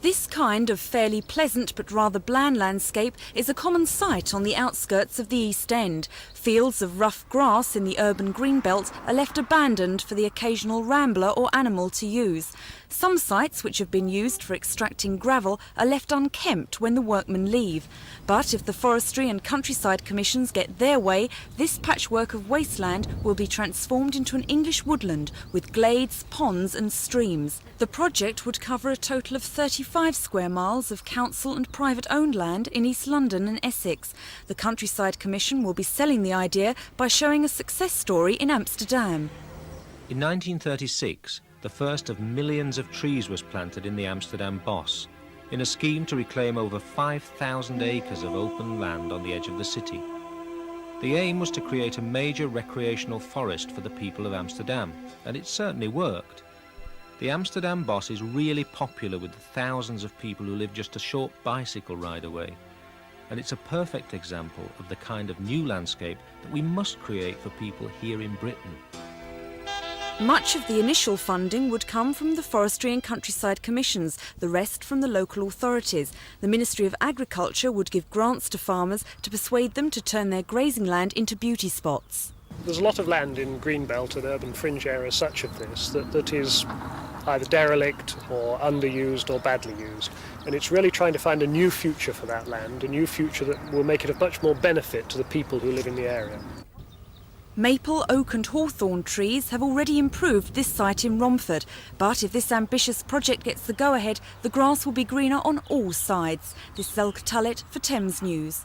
This kind of fairly pleasant but rather bland landscape is a common sight on the outskirts of the East End. Fields of rough grass in the urban greenbelt are left abandoned for the occasional rambler or animal to use. Some sites which have been used for extracting gravel are left unkempt when the workmen leave. But if the Forestry and Countryside Commissions get their way, this patchwork of wasteland will be transformed into an English woodland with glades, ponds and streams. The project would cover a total of 35 square miles of council and private-owned land in East London and Essex. The Countryside Commission will be selling the idea by showing a success story in Amsterdam. In 1936, the first of millions of trees was planted in the Amsterdam Bos, in a scheme to reclaim over 5,000 acres of open land on the edge of the city. The aim was to create a major recreational forest for the people of Amsterdam, and it certainly worked. The Amsterdam Bos is really popular with the thousands of people who live just a short bicycle ride away. And it's a perfect example of the kind of new landscape that we must create for people here in Britain. Much of the initial funding would come from the Forestry and Countryside Commissions, the rest from the local authorities. The Ministry of Agriculture would give grants to farmers to persuade them to turn their grazing land into beauty spots. There's a lot of land in Greenbelt and urban fringe areas such as this that is either derelict or underused or badly used. And it's really trying to find a new future for that land, a new future that will make it of much more benefit to the people who live in the area. Maple, oak and hawthorn trees have already improved this site in Romford, but if this ambitious project gets the go-ahead, the grass will be greener on all sides. This is Elke Tullett for Thames News.